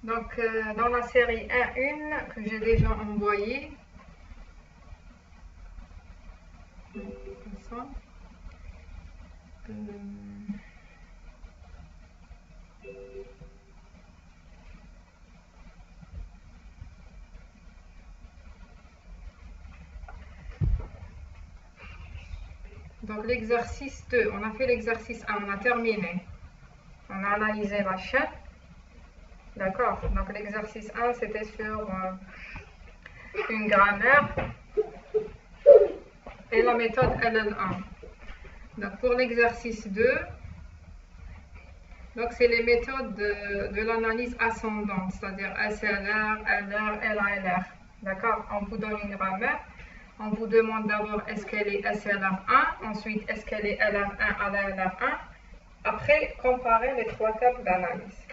Donc, dans la série 1.1 que j'ai déjà envoyée, comme ça. Donc l'exercice 2, on a fait l'exercice 1, on a terminé. On a analysé la chaîne. D'accord. Donc l'exercice 1, c'était sur une grammaire et la méthode LL1. Donc pour l'exercice 2, donc c'est les méthodes de l'analyse ascendante, c'est-à-dire SLR, LR, LALR. D'accord. On vous donne une grammaire. On vous demande d'abord est-ce qu'elle est SLR1, ensuite est-ce qu'elle est LR1 à la LR1. Après, comparer les trois tables d'analyse.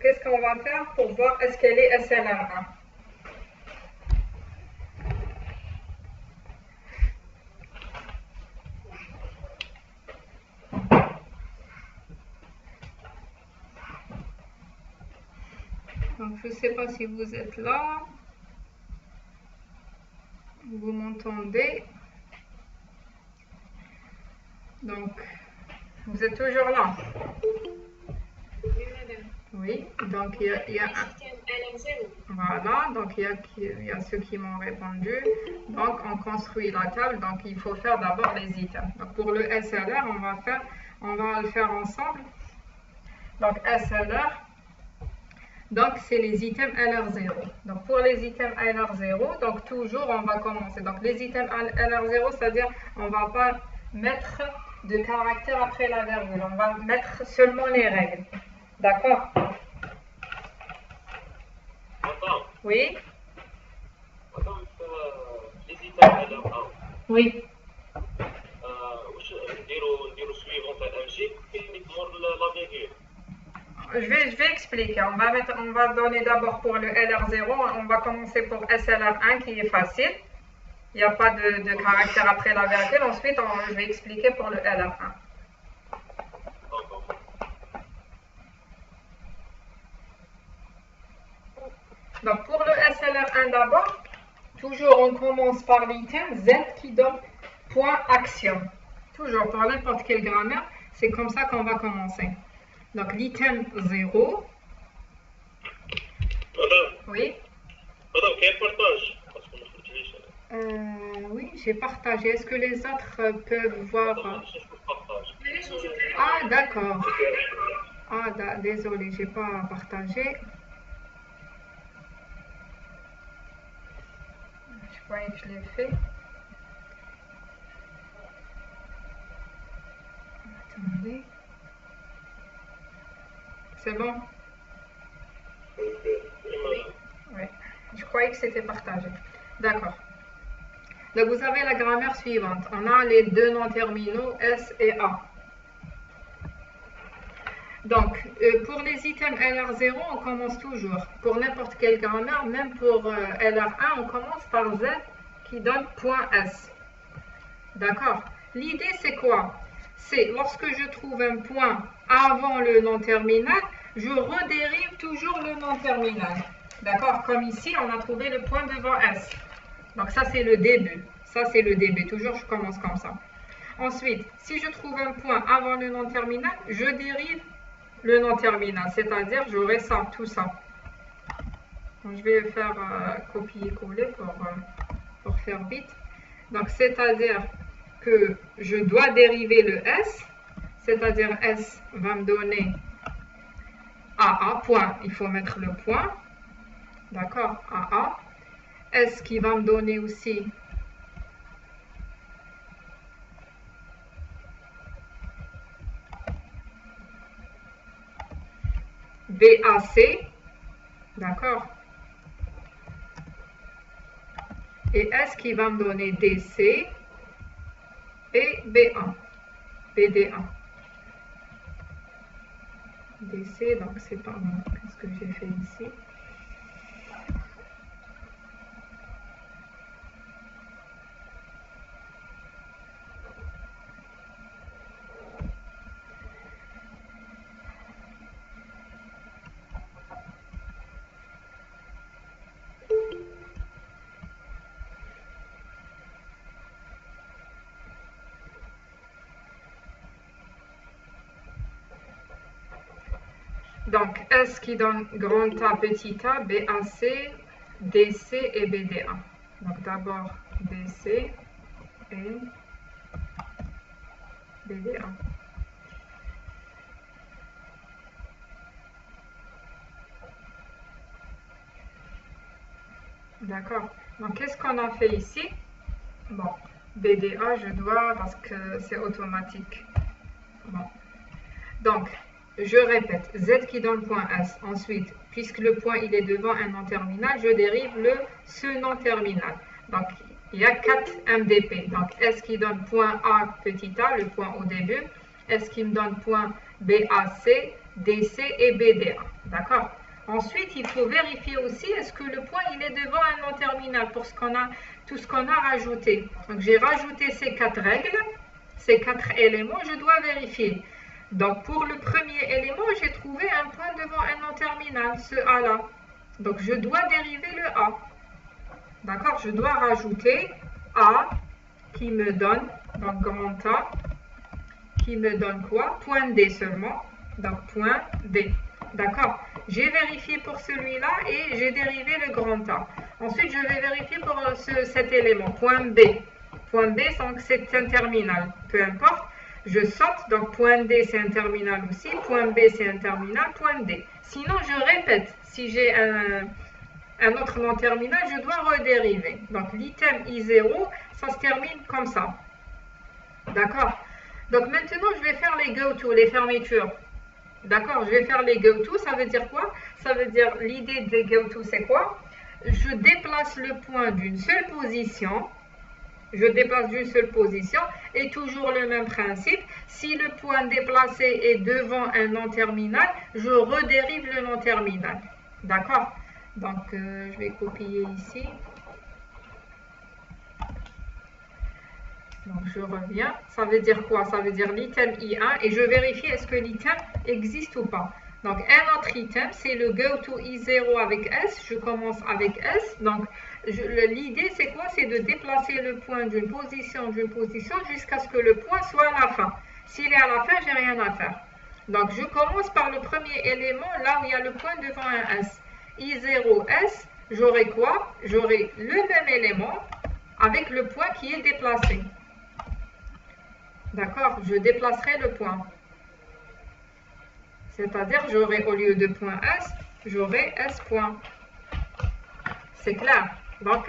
Qu'est-ce qu'on va faire pour voir est-ce qu'elle est SLR1? Donc, je ne sais pas si vous êtes là. Vous m'entendez? Donc, vous êtes toujours là? Oui, donc il y a voilà, donc il y a ceux qui m'ont répondu. Donc, on construit la table, donc il faut faire d'abord les items. Donc, pour le SLR, on va le faire ensemble. Donc, SLR, donc c'est les items LR0. Donc, pour les items LR0, donc toujours on va commencer. Donc, les items LR0, c'est-à-dire on ne va pas mettre de caractère après la virgule, on va mettre seulement les règles. D'accord? Oui. Oui. Je vais expliquer. On va donner d'abord pour le LR0, on va commencer pour SLR1 qui est facile. Il n'y a pas de caractère après la virgule. Ensuite, je vais expliquer pour le LR1. Donc, pour le SLR1 d'abord, toujours on commence par l'item Z qui donne point action. Toujours pour n'importe quelle grammaire, c'est comme ça qu'on va commencer. Donc, l'item 0. Madame. Oui. Madame, quel partage? Oui, j'ai partagé. Est-ce que les autres peuvent voir? Ah, d'accord. Ah, désolé, j'ai pas partagé. Je croyais que je l'ai fait. Attendez. C'est bon? Oui. Je croyais que c'était partagé. D'accord. Donc, vous avez la grammaire suivante. On a les deux noms terminaux S et A. Donc, pour les items LR0, on commence toujours. Pour n'importe quelle grammaire, même pour LR1, on commence par Z qui donne point S. D'accord? L'idée, c'est quoi? C'est lorsque je trouve un point avant le nom terminal, je redérive toujours le nom terminal. D'accord? Comme ici, on a trouvé le point devant S. Donc ça, c'est le début. Ça, c'est le début. Toujours, je commence comme ça. Ensuite, si je trouve un point avant le nom terminal, je dérive le nom terminal. C'est-à-dire, j'aurai ça, tout ça. Donc, je vais faire copier-coller pour faire vite. Donc, c'est-à-dire que je dois dériver le S. C'est-à-dire, S va me donner AA, point. Il faut mettre le point. D'accord? AA. S qui va me donner aussi BAC, d'accord? Et S qui va me donner DC et B1, BD1. DC, donc c'est pas bon. Qu'est-ce que j'ai fait ici? Donc, S qui donne grand A, petit a, BAC, DC et BDA. Donc, d'abord DC et BDA. D'accord. Donc, qu'est-ce qu'on a fait ici? Bon, BDA, je dois parce que c'est automatique. Bon. Donc, je répète, Z qui donne point S. Ensuite, puisque le point il est devant un nom terminal, je dérive ce nom terminal. Donc, il y a 4 MDP. Donc, S qui donne point A petit a, le point au début. S qui me donne point BAC, DC et BDA. D'accord? Ensuite, il faut vérifier aussi est-ce que le point il est devant un nom terminal pour tout ce qu'on a rajouté. Donc, j'ai rajouté ces 4 règles, ces 4 éléments, je dois vérifier. Donc, pour le premier élément, j'ai trouvé un point devant un nom terminal, ce A-là. Donc, je dois dériver le A. D'accord? Je dois rajouter A qui me donne, donc grand A, qui me donne quoi? Point D seulement. Donc, point D. D'accord? J'ai vérifié pour celui-là et j'ai dérivé le grand A. Ensuite, je vais vérifier pour cet élément, point B. Point B, donc c'est un terminal. Peu importe. Je saute, donc point D c'est un terminal aussi, point B c'est un terminal, point D. Sinon, je répète, si j'ai un autre nom terminal, je dois redériver. Donc l'item I0, ça se termine comme ça. D'accord? Donc maintenant, je vais faire les go-to, les fermetures. D'accord? Je vais faire les go-to, ça veut dire quoi? Ça veut dire, l'idée des go-to, c'est quoi? Je déplace le point d'une seule position. Je déplace d'une seule position et toujours le même principe. Si le point déplacé est devant un nom terminal, je redérive le nom terminal. D'accord? Donc, je vais copier ici. Donc, je reviens. Ça veut dire quoi? Ça veut dire l'item I1 et je vérifie est-ce que l'item existe ou pas. Donc, un autre item, c'est le go to I0 avec S. Je commence avec S. Donc, l'idée, c'est quoi? C'est de déplacer le point d'une position jusqu'à ce que le point soit à la fin. S'il est à la fin, j'ai rien à faire. Donc, je commence par le premier élément, là où il y a le point devant un S. I0, S, j'aurai quoi? J'aurai le même élément avec le point qui est déplacé. D'accord? Je déplacerai le point. C'est-à-dire, j'aurai au lieu de point S, j'aurai S point. C'est clair. Donc,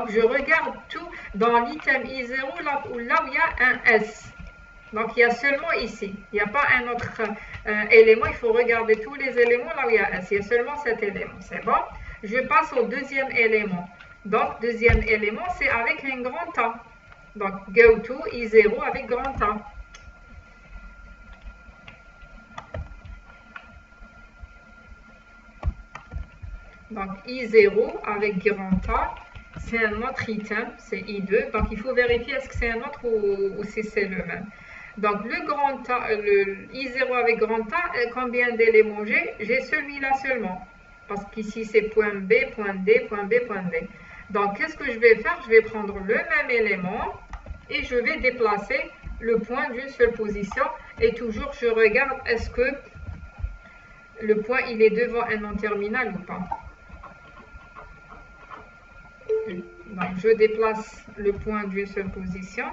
je regarde tout dans l'item I0, là où il y a un S. Donc, il y a seulement ici. Il n'y a pas un autre élément. Il faut regarder tous les éléments là où il y a S. Il y a seulement cet élément. C'est bon? Je passe au deuxième élément. Donc, deuxième élément, c'est avec un grand A. Donc, go to I0 avec grand A. Donc, I0 avec grand A, c'est un autre item, c'est I2. Donc, il faut vérifier est-ce que c'est un autre ou si c'est le même. Donc, le grand A, le I0 avec grand A, combien d'éléments j'ai? J'ai celui-là seulement. Parce qu'ici, c'est point B, point D, point B, point D. Donc, qu'est-ce que je vais faire? Je vais prendre le même élément et je vais déplacer le point d'une seule position. Et toujours, je regarde est-ce que le point, il est devant un nom terminal ou pas. Donc, je déplace le point d'une seule position.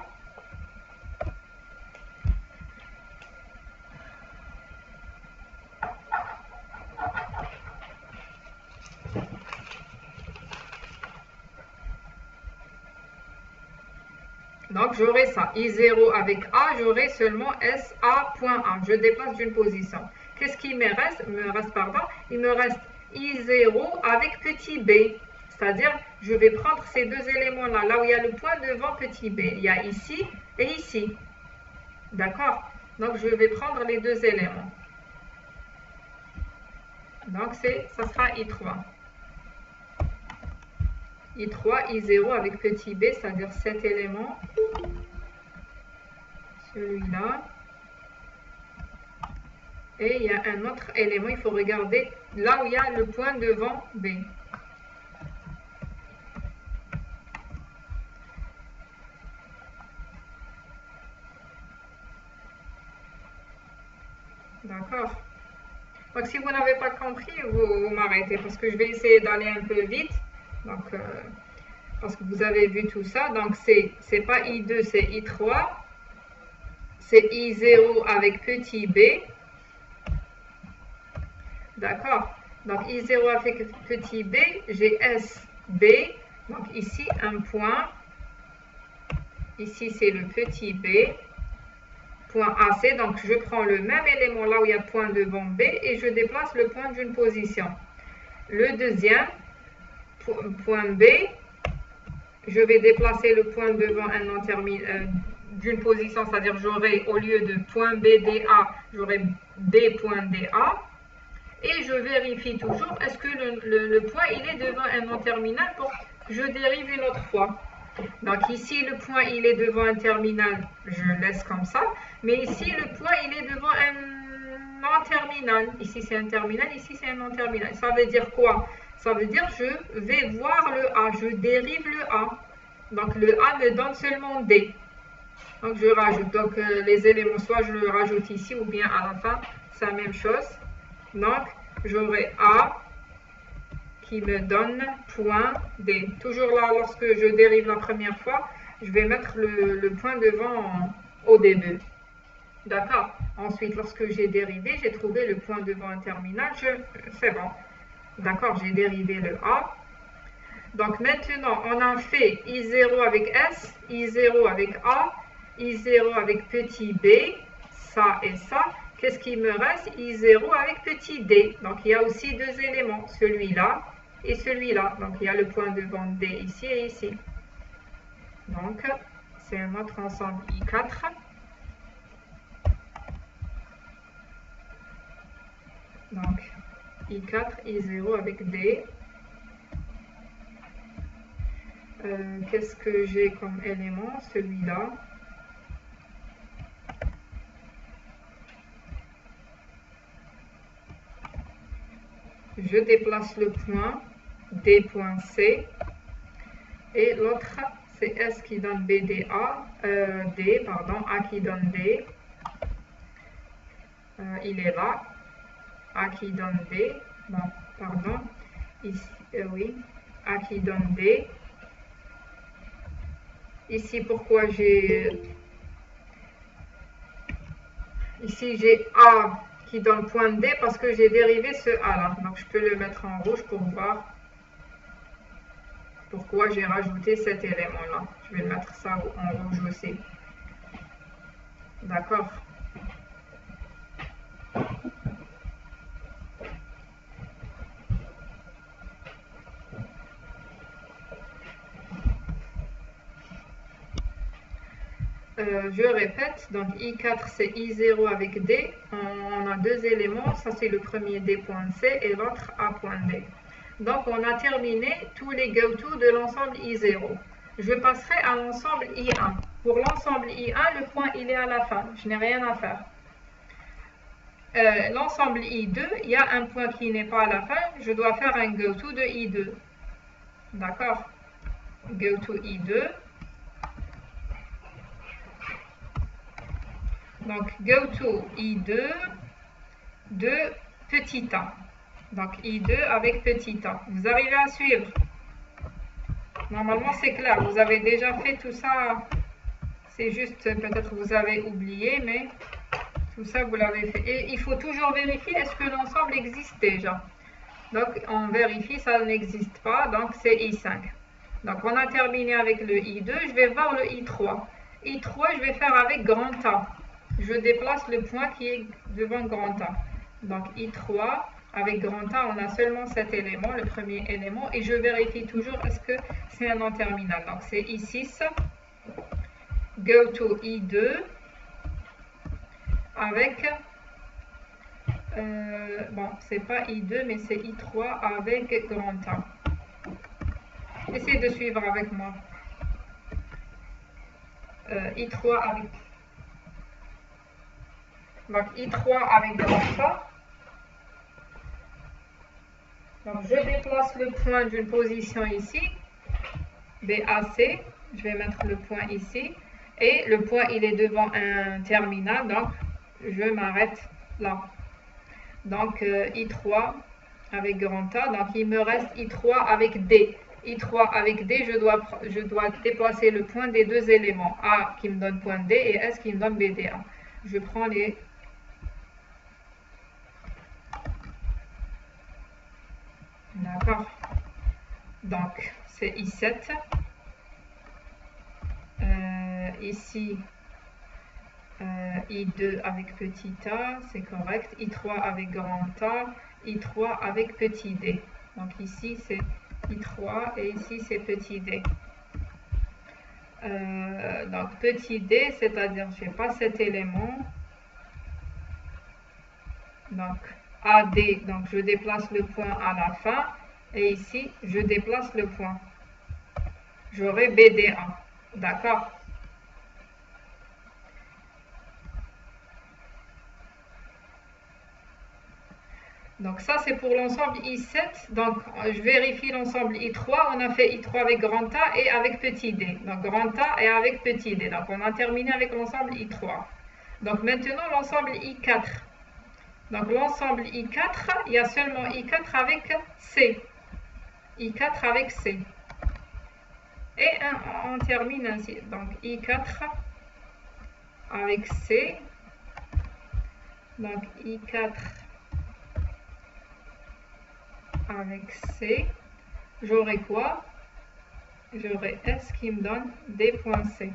Donc, j'aurai ça. I0 avec A, j'aurai seulement SA.A. Je déplace d'une position. Qu'est-ce qui me reste? Il me reste I0 avec petit b. C'est-à-dire, je vais prendre ces deux éléments-là, là où il y a le point devant petit b. Il y a ici et ici. D'accord? Donc, je vais prendre les deux éléments. Donc, ça sera I3. I3, I0 avec petit b, c'est-à-dire cet élément. Celui-là. Et il y a un autre élément, il faut regarder là où il y a le point devant B. D'accord? Donc si vous n'avez pas compris, vous m'arrêtez parce que je vais essayer d'aller un peu vite. Donc, parce que vous avez vu tout ça. Donc c'est pas I2, c'est I3. C'est I0 avec petit b. D'accord. Donc I0 avec petit b, j'ai SB. Donc ici un point. Ici c'est le petit b. Point AC. Donc je prends le même élément là où il y a point devant B et je déplace le point d'une position. Le deuxième, point B, je vais déplacer le point devant un non terminal d'une position, c'est-à-dire j'aurai au lieu de point BDA, j'aurai B.DA. Et je vérifie toujours, est-ce que le point il est devant un non terminal pour que je dérive une autre fois. Donc ici le point il est devant un terminal, je laisse comme ça. Mais ici le point il est devant un non terminal. Ici c'est un terminal, ici c'est un non terminal. Ça veut dire quoi? Ça veut dire que je vais voir le A, je dérive le A. Donc le A me donne seulement D. Donc je rajoute, donc les éléments, soit je le rajoute ici ou bien à la fin, c'est la même chose. Donc j'aurai A qui me donne point D. Toujours là, lorsque je dérive la première fois, je vais mettre le point devant au début. D'accord. Ensuite, lorsque j'ai dérivé, j'ai trouvé le point devant un terminal, c'est bon. D'accord, j'ai dérivé le A. Donc maintenant, on a fait I0 avec S, I0 avec A, I0 avec petit b, ça et ça. Qu'est-ce qui me reste? I0 avec petit d. Donc il y a aussi deux éléments, celui-là et celui-là. Donc il y a le point devant d ici et ici. Donc c'est un autre ensemble I4. Donc I4, I0 avec d. Qu'est-ce que j'ai comme élément? Celui-là. Je déplace le point D.C et l'autre c'est S qui donne BDA, D, pardon, A qui donne D. Il est là. A qui donne D. Bon, pardon. Ici, oui. A qui donne D. Ici, pourquoi j'ai... Ici, j'ai A qui donne point D parce que j'ai dérivé ce A là. Donc, je peux le mettre en rouge pour voir pourquoi j'ai rajouté cet élément là. Je vais mettre ça en rouge aussi. D'accord. Je répète, donc I4 c'est I0 avec D, on a deux éléments, ça c'est le premier D.C et l'autre A.D. Donc on a terminé tous les go-to de l'ensemble I0. Je passerai à l'ensemble I1. Pour l'ensemble I1, le point il est à la fin, je n'ai rien à faire. L'ensemble I2, il y a un point qui n'est pas à la fin, je dois faire un go-to de I2. D'accord? Go-to I2. Donc, go to I2 de petit a. Donc, I2 avec petit a. Vous arrivez à suivre? Normalement, c'est clair. Vous avez déjà fait tout ça. C'est juste, peut-être vous avez oublié, mais tout ça, vous l'avez fait. Et il faut toujours vérifier, est-ce que l'ensemble existe déjà? Donc, on vérifie, ça n'existe pas. Donc, c'est I5. Donc, on a terminé avec le I2. Je vais voir le I3. I3, je vais faire avec grand A. Je déplace le point qui est devant grand A. Donc I3, avec grand A, on a seulement cet élément, le premier élément, et je vérifie toujours est-ce que c'est un non terminal. Donc c'est I6, go to I2, avec, bon, c'est pas I2, mais c'est I3 avec grand A. Essayez de suivre avec moi. I3 avec... Donc I3 avec grand A. Donc je déplace le point d'une position ici, BAC, je vais mettre le point ici, et le point il est devant un terminal, donc je m'arrête là. Donc I3 avec grand A, donc il me reste I3 avec D. I3 avec D, je dois déplacer le point des deux éléments, A qui me donne point D et S qui me donne BDA. Je prends les... D'accord. Donc, c'est I7. Ici, I2 avec petit a, c'est correct. I3 avec grand A, I3 avec petit d. Donc ici, c'est I3 et ici, c'est petit d. Donc petit d, c'est-à-dire je n'ai pas cet élément. Donc AD, donc je déplace le point à la fin. Et ici, je déplace le point. J'aurai BDA. D'accord? Donc ça, c'est pour l'ensemble I7. Donc, je vérifie l'ensemble I3. On a fait I3 avec grand A et avec petit d. Donc, grand A et avec petit d. Donc, on a terminé avec l'ensemble I3. Donc, maintenant, l'ensemble I4. Donc, l'ensemble I4, il y a seulement I4 avec C. I4 avec C. Et on termine ainsi. Donc, I4 avec C. Donc, I4 avec C. J'aurai quoi? J'aurai S qui me donne D.C.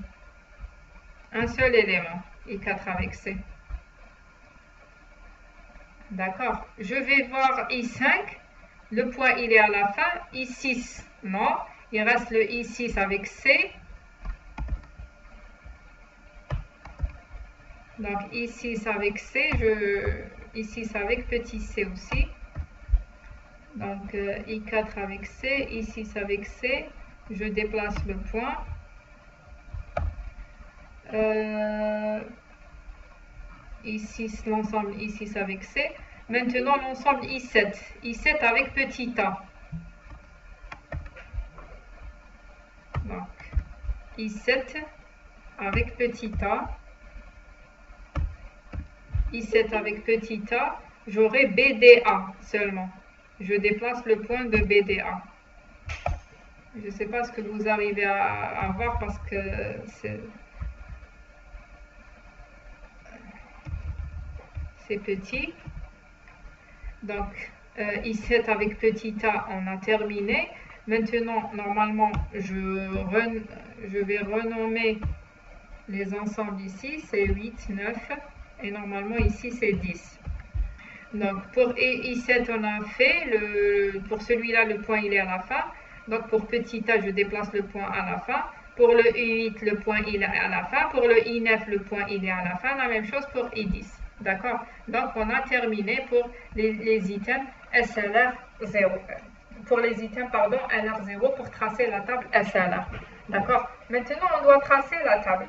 Un seul élément, I4 avec C. D'accord. Je vais voir I5. Le point, il est à la fin. I6, non. Il reste le I6 avec C. Donc, I6 avec C. I6 avec petit c aussi. Donc, I4 avec C. I6 avec C. Je déplace le point. I6, l'ensemble I6 avec C. Maintenant, l'ensemble I7. I7 avec petit a. Donc, I7 avec petit a. I7 avec petit a. J'aurai BDA seulement. Je déplace le point de BDA. Je ne sais pas ce que vous arrivez à voir parce que c'est petit. Donc, I7 avec petit a, on a terminé. Maintenant, normalement, je vais renommer les ensembles ici. C'est 8, 9. Et normalement, ici, c'est 10. Donc, pour I7, on a fait. Pour celui-là, le point, il est à la fin. Donc, pour petit a, je déplace le point à la fin. Pour le I8, le point, il est à la fin. Pour le I9, le point, il est à la fin. La même chose pour I10. D'accord? Donc, on a terminé pour les items SLR 0. Pour les items, pardon, LR0 pour tracer la table SLR. D'accord? Maintenant, on doit tracer la table.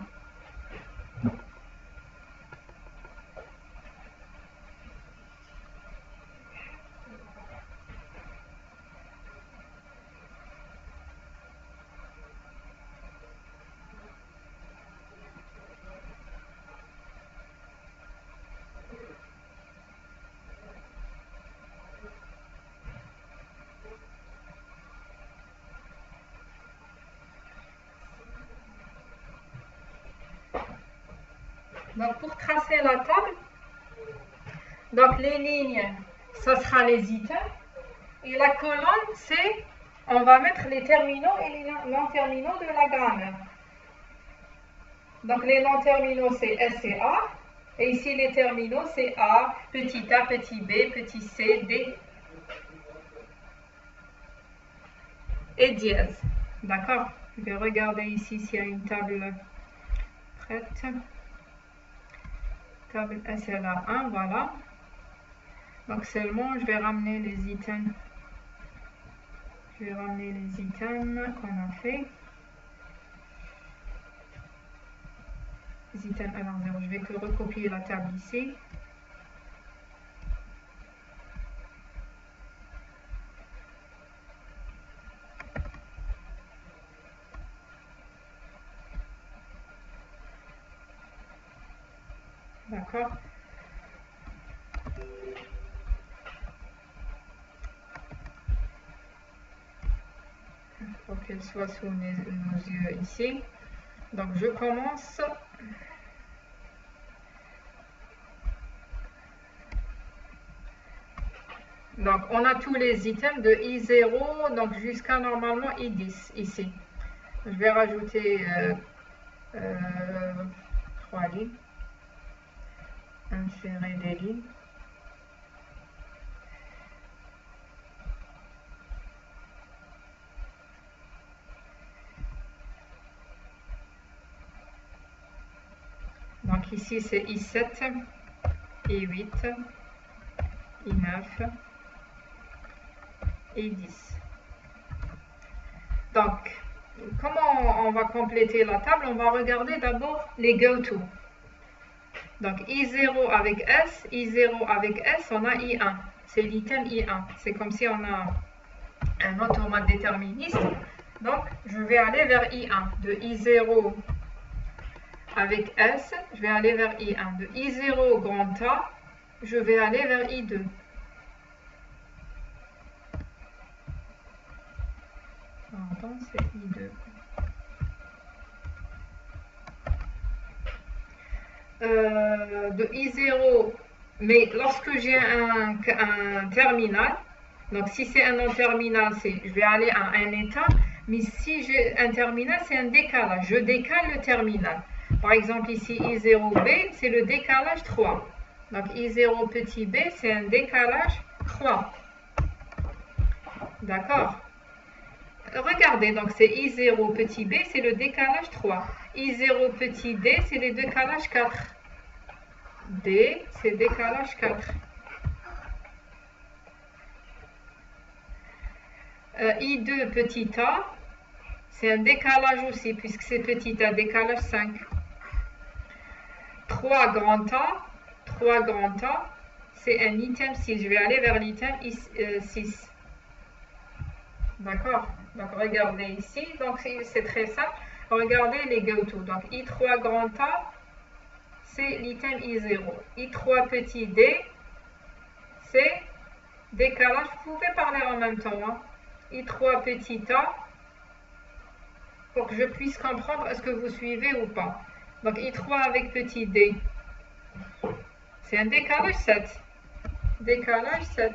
Donc, pour tracer la table, donc les lignes, ce sera les items. Et la colonne, c'est, on va mettre les terminaux et les non-terminaux de la grammaire. Donc, les non-terminaux, c'est S et A. Et ici, les terminaux, c'est A, petit a, petit b, petit c, d et dièse. D'accord? Je vais regarder ici s'il y a une table prête. Table SLA1, voilà. Donc seulement, je vais ramener les items. Je vais ramener les items qu'on a fait. Les items LR0. Je vais que recopier la table ici. D'accord. pour qu'elle soit sous nos yeux ici. Donc je commence. Donc on a tous les items de I0 donc jusqu'à normalement I10 ici. Je vais rajouter 3 lignes. Insérer des lignes. Donc ici c'est I7, I8, I9 et 10. Donc, comment on va compléter la table? On va regarder d'abord les go-to. Donc, I0 avec S, I0 avec S, on a I1. C'est l'item I1. C'est comme si on a un automate déterministe. Donc, je vais aller vers I1. De I0 avec S, je vais aller vers I1. De I0 grand A, je vais aller vers I2. Pardon, c'est I2. De I0, mais lorsque j'ai un terminal, donc si c'est un non-terminal, je vais aller à un état, mais si j'ai un terminal, c'est un décalage. Je décale le terminal. Par exemple, ici I0B, c'est le décalage 3. Donc I0 petit b, c'est un décalage 3. D'accord? Regardez, donc c'est I0 petit b, c'est le décalage 3. I0 petit d, c'est le décalage 4. D, c'est décalage 4. I2 petit a, c'est un décalage aussi, puisque c'est petit a, décalage 5. 3 grand A, c'est un item 6. Je vais aller vers l'item 6. D'accord? Donc regardez ici, donc c'est très simple. Regardez les go-to. Donc I3 grand A, c'est l'item I0. I3 petit d, c'est décalage. Vous pouvez parler en même temps. Hein. I3 petit a, pour que je puisse comprendre est-ce que vous suivez ou pas. Donc I3 avec petit d, c'est un décalage 7. Décalage 7.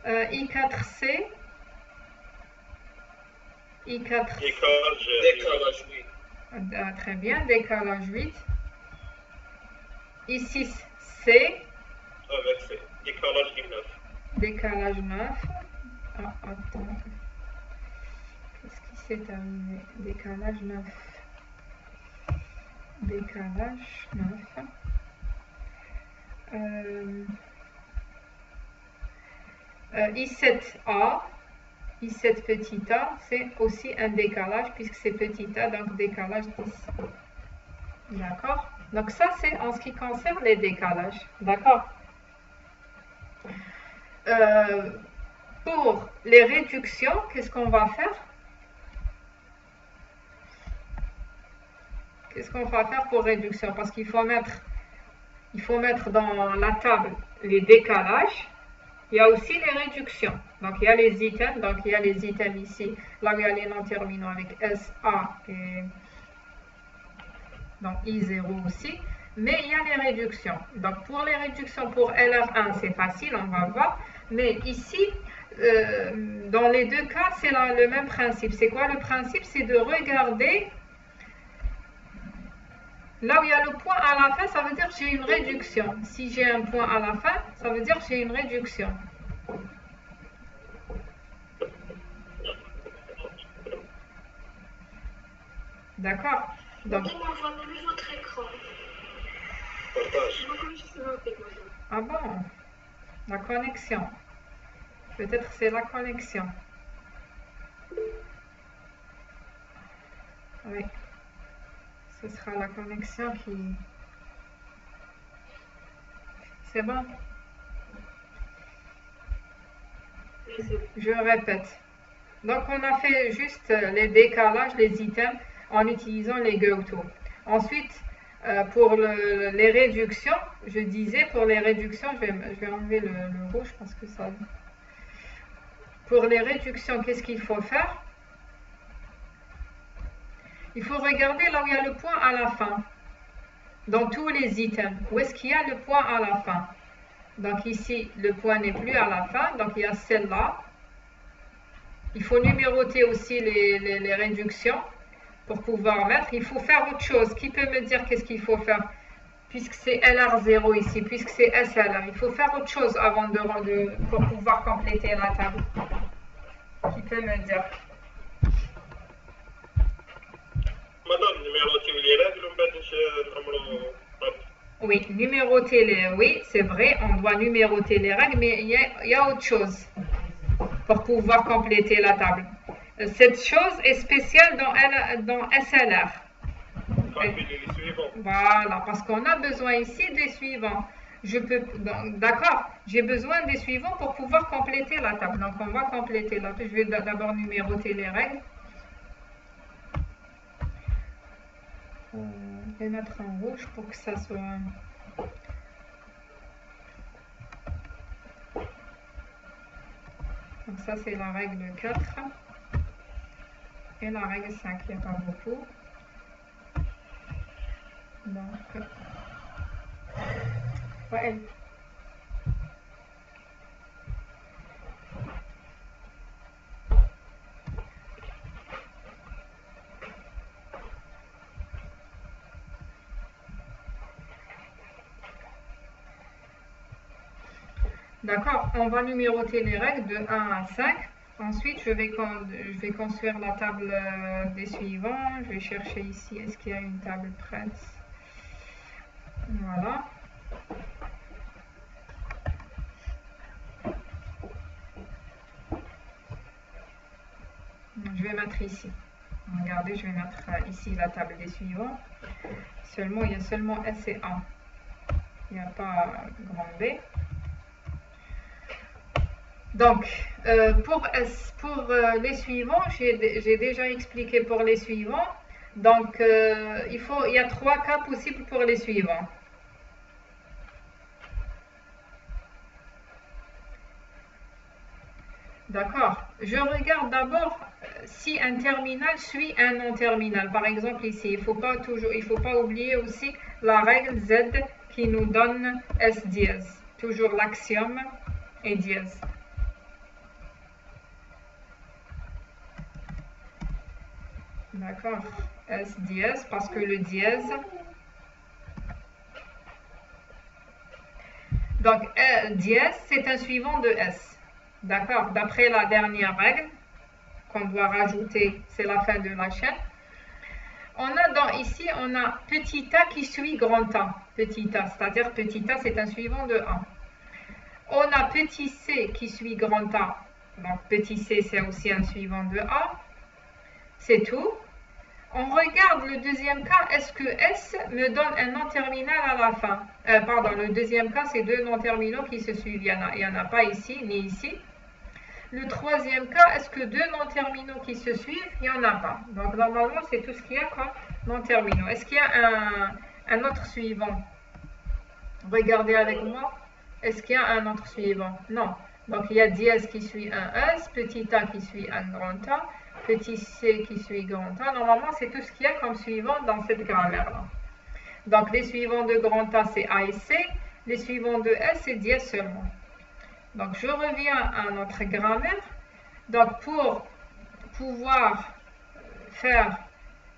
I4C. I4. Décalage 8. Ah, très bien, décalage 8. I6C. Avec C. Décalage 9. Décalage 9. Ah, attends. Qu'est-ce qui s'est arrivé? Décalage 9. Décalage 9. I7A. I7 petit a, c'est aussi un décalage puisque c'est petit a, donc décalage 10. D'accord? Donc ça, c'est en ce qui concerne les décalages. D'accord? Pour les réductions, qu'est-ce qu'on va faire? Qu'est-ce qu'on va faire pour réduction? Parce qu'il faut mettre dans la table les décalages. Il y a aussi les réductions. Donc, il y a les items. Donc, il y a les items ici. Là, il y a les non terminaux avec S, A et donc I0 aussi. Mais il y a les réductions. Donc, pour les réductions, pour LR1, c'est facile, on va voir. Mais ici, dans les deux cas, c'est le même principe. C'est quoi le principe? C'est de regarder là où il y a le point à la fin, ça veut dire que j'ai une réduction. Si j'ai un point à la fin, ça veut dire que j'ai une réduction. D'accord? Donc, votre écran. Partage. ah bon? La connexion. Peut-être c'est la connexion. Oui. Ce sera la connexion qui... C'est bon? Je répète. Donc, on a fait juste les décalages, les items, en utilisant les go-to. Ensuite, pour les réductions, je disais, pour les réductions, je vais enlever le rouge parce que ça... Pour les réductions, qu'est-ce qu'il faut faire? il faut regarder là où il y a le point à la fin. Dans tous les items, où est-ce qu'il y a le point à la fin? Donc ici, le point n'est plus à la fin, donc il y a celle-là. Il faut numéroter aussi les réductions pour pouvoir mettre. Il faut faire autre chose. Qui peut me dire qu'est-ce qu'il faut faire? Puisque c'est LR0 ici, puisque c'est SLR, il faut faire autre chose avant pour pouvoir compléter la table. Qui peut me dire? Madame, numéroter les règles, oui, numéroter les... Oui, c'est vrai, on doit numéroter les règles, mais il y a autre chose pour pouvoir compléter la table. Cette chose est spéciale dans SLR. Voilà, parce qu'on a besoin ici des suivants. D'accord, j'ai besoin des suivants pour pouvoir compléter la table. Donc, on va compléter la table. Je vais d'abord numéroter les règles. Je vais mettre en rouge pour que ça soit... Donc ça, c'est la règle 4. Et la règle 5, il n'y a pas beaucoup. Donc, ouais. D'accord, on va numéroter les règles de 1 à 5. Ensuite, je vais construire la table des suivants. Je vais chercher ici, est-ce qu'il y a une table prête? Voilà. Je vais mettre ici. Regardez, je vais mettre ici la table des suivants. Il y a seulement S et A. Il n'y a pas grand B. Donc, pour les suivants, j'ai déjà expliqué pour les suivants. Donc, il y a 3 cas possibles pour les suivants. D'accord. Je regarde d'abord si un terminal suit un non-terminal. Par exemple, ici, il ne faut pas oublier aussi la règle Z qui nous donne S dièse. Toujours l'axiome et dièse. D'accord, S dièse, parce que le dièse... Donc, dièse, c'est un suivant de S. D'accord, d'après la dernière règle qu'on doit rajouter, c'est la fin de la chaîne. Ici, on a petit a qui suit grand A. Petit a, c'est-à-dire petit a, c'est un suivant de 1. On a petit c qui suit grand A. Donc, petit c, c'est aussi un suivant de A. C'est tout. On regarde le deuxième cas, est-ce que S me donne un non-terminal à la fin? Pardon, le deuxième cas, c'est 2 non-terminaux qui se suivent. Il n'y en a pas ici, ni ici. Le troisième cas, est-ce que 2 non-terminaux qui se suivent? Il n'y en a pas. Donc, normalement, c'est tout ce qu'il y a comme non-terminaux. Est-ce qu'il y a un autre suivant? Regardez avec moi. Est-ce qu'il y a un autre suivant? Non. Donc, il y a dièse qui suit un S, petit a qui suit un grand A, petit c qui suit grand A. Normalement, c'est tout ce qu'il y a comme suivant dans cette grammaire-là. Donc, les suivants de grand A, c'est A et C. Les suivants de S, c'est dièse seulement. Donc, je reviens à notre grammaire. Donc, pour pouvoir faire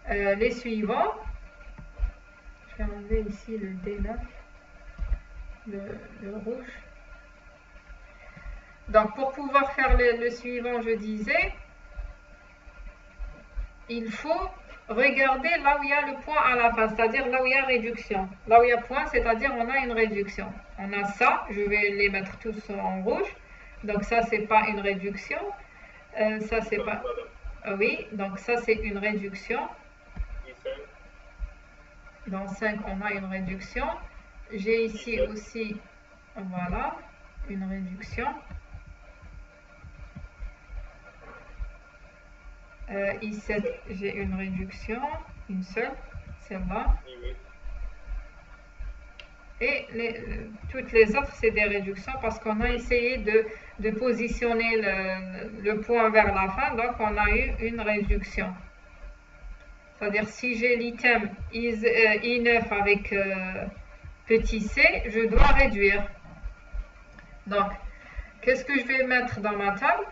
les suivants, je vais enlever ici le D9, le rouge. Donc, pour pouvoir faire le suivant, je disais, il faut regarder là où il y a le point à la fin, c'est-à-dire là où il y a réduction. Là où il y a point, c'est-à-dire on a une réduction. On a ça, je vais les mettre tous en rouge. Donc ça, c'est pas une réduction. Ça, c'est pas... oui, donc ça, c'est une réduction. Dans 5, on a une réduction. J'ai ici aussi, voilà, une réduction. I7, j'ai une réduction, une seule, celle-là. Et toutes les autres, c'est des réductions parce qu'on a essayé de positionner le point vers la fin, donc on a eu une réduction. C'est-à-dire si j'ai l'item I9 avec petit c, je dois réduire. Donc, qu'est-ce que je vais mettre dans ma table?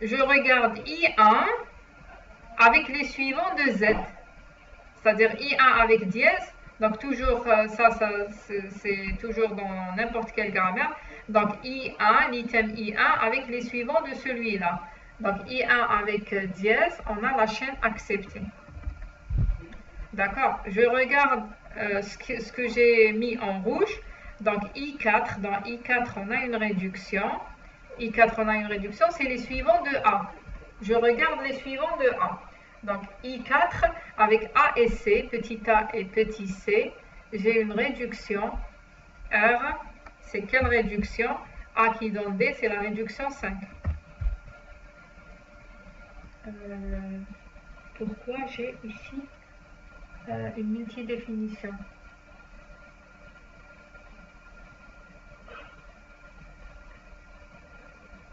Je regarde I1 avec les suivants de Z. C'est-à-dire I1 avec dièse. Donc, toujours, c'est toujours dans n'importe quelle grammaire. Donc, I1, l'item I1 avec les suivants de celui-là. Donc, I1 avec dièse, on a la chaîne acceptée. D'accord? Je regarde ce que j'ai mis en rouge. Donc, I4, dans I4, on a une réduction. I4, on a une réduction, c'est les suivants de A. Je regarde les suivants de A. Donc, I4, avec A et C, petit a et petit c, j'ai une réduction. R, c'est quelle réduction? A qui donne D, c'est la réduction 5. Pourquoi j'ai ici une multidéfinition?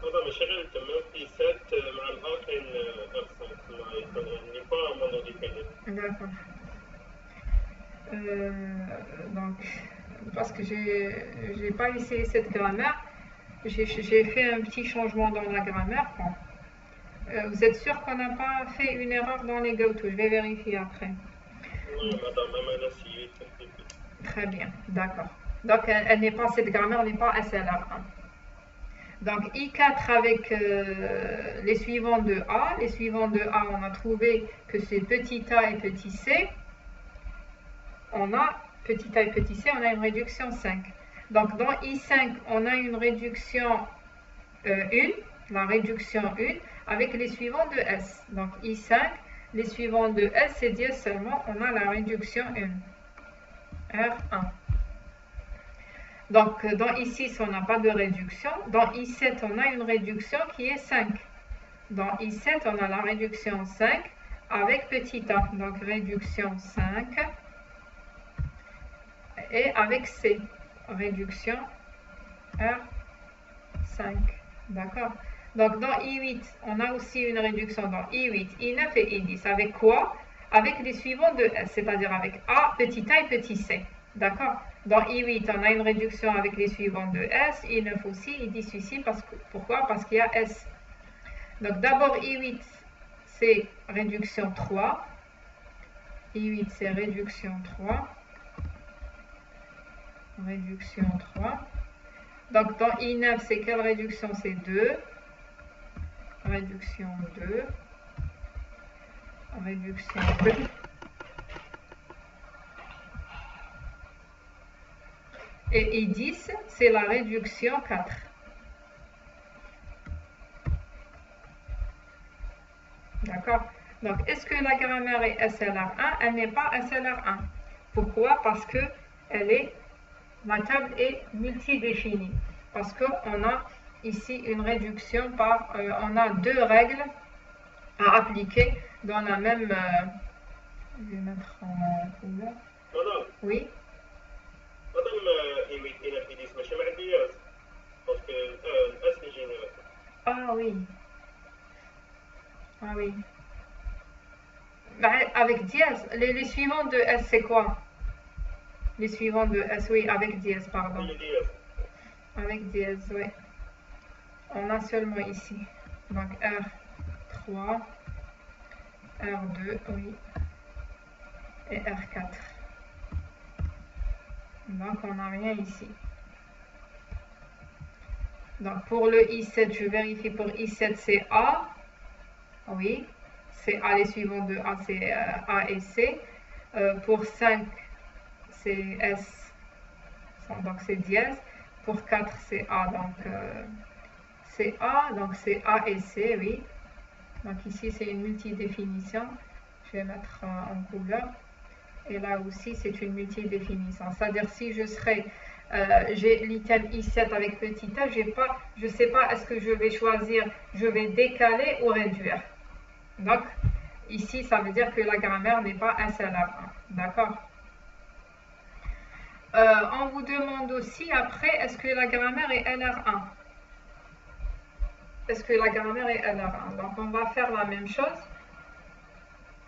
مدام شغلت تمام في 7 مع الآخرين أقسام ما يكون يعني pas monodéfini. D'accord. Donc, parce que j'ai pas essayé cette grammaire, j'ai fait un petit changement dans la grammaire. Bon. Vous êtes sûr qu'on n'a pas fait une erreur dans les go-to? Je vais vérifier après. Non, madame, même elle a essayé. Très bien, d'accord. Donc, elle n'est pas, cette grammaire n'est pas SLR1. Donc, I4 avec les suivants de A. Les suivants de A, on a trouvé que c'est petit a et petit c. On a petit a et petit c, on a une réduction 5. Donc, dans I5, on a une réduction 1, la réduction 1, avec les suivants de S. Donc, I5, les suivants de S, c'est dièse seulement, on a la réduction 1. R1. Donc, dans I6, on n'a pas de réduction. Dans I7, on a une réduction qui est 5. Dans I7, on a la réduction 5 avec petit a. Donc, réduction 5. Et avec C, réduction R5. D'accord? Donc, dans I8, on a aussi une réduction dans I8, I9 et I10. Avec quoi? Avec les suivants de S, c'est-à-dire avec A, petit a et petit c. D'accord? Dans I8, on a une réduction avec les suivants de S, I9 aussi, I10 ici. Pourquoi? Parce qu'il y a S. Donc, d'abord, I8, c'est réduction 3. I8, c'est réduction 3. Réduction 3. Donc, dans I9, c'est quelle réduction? C'est 2. Réduction 2. Réduction 2. Et I10, c'est la réduction 4. D'accord? Donc, est-ce que la grammaire est SLR1? Elle n'est pas SLR1. Pourquoi? Parce que la table est multidéfinie. Parce qu'on a ici une réduction par... on a 2 règles à appliquer dans la même... je vais mettre en couleur. Madame. Oui. Madame, I8, I9, I10 ماشي مع الدياز. Parce que S est généreux. Ah oui. Ah oui. Bah, avec dièse, les suivants de S, c'est quoi? Les suivants de S, oui, avec dièse, pardon. Oui, dièse. Avec dièse, oui. On a seulement ici. Donc R3, R2, oui. Et R4. Donc on n'a rien ici. Donc pour le I7, je vérifie pour I7, c'est A. Oui. C'est A, les suivants de A, c'est A et C. Pour 5, c'est S. Donc c'est dièse. Pour 4, c'est A. Donc c'est A. Donc c'est A et C, oui. Donc ici, c'est une multidéfinition. Je vais mettre en couleur. Et là aussi, c'est une multidéfinition. C'est-à-dire, si je serais... j'ai l'item I7 avec petit a, je ne sais pas, est-ce que je vais choisir, je vais décaler ou réduire. Donc, ici, ça veut dire que la grammaire n'est pas SLR1. D'accord? On vous demande aussi, après, est-ce que la grammaire est LR1? Est-ce que la grammaire est LR1? Donc, on va faire la même chose.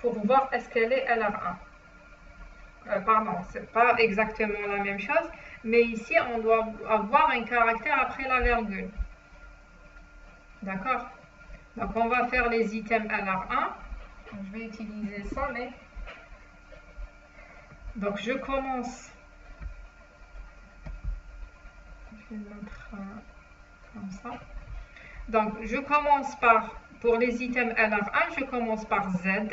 pour voir est-ce qu'elle est LR1. Pardon, c'est pas exactement la même chose, mais ici on doit avoir un caractère après la virgule. D'accord? Donc on va faire les items LR1. Je vais utiliser ça, mais donc je commence. Je vais le mettre comme ça. Donc je commence par, pour les items LR1, je commence par Z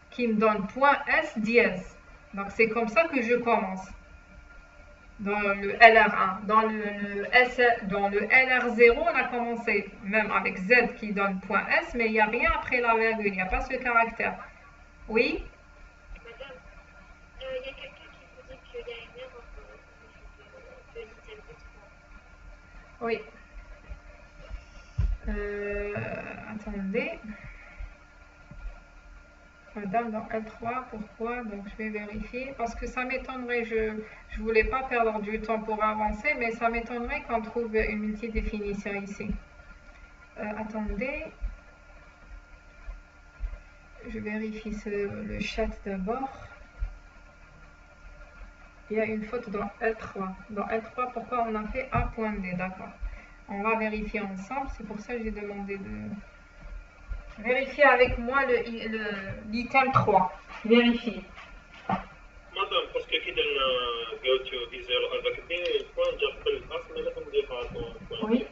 qui me donne point S dièse. Donc c'est comme ça que je commence dans le LR1. Dans le LR0, on a commencé même avec Z qui donne point S, mais il n'y a rien après la virgule, il n'y a pas ce caractère. Oui? Madame, il y a quelqu'un qui vous dit qu'il y a une erreur de l'item L3. Oui. Attendez. Madame, dans L3, pourquoi? Donc je vais vérifier, parce que ça m'étonnerait, je ne voulais pas perdre du temps pour avancer, mais ça m'étonnerait qu'on trouve une multidéfinition ici. Attendez. Je vérifie le chat d'abord. Il y a une faute dans L3. Dans L3, pourquoi on a fait A.D? D'accord. On va vérifier ensemble. C'est pour ça que j'ai demandé de vérifier avec moi l'item 3. Vérifier. Madame, parce que qui donne go to Israel avec des points j'appelle as mais là comme des pas. Oui.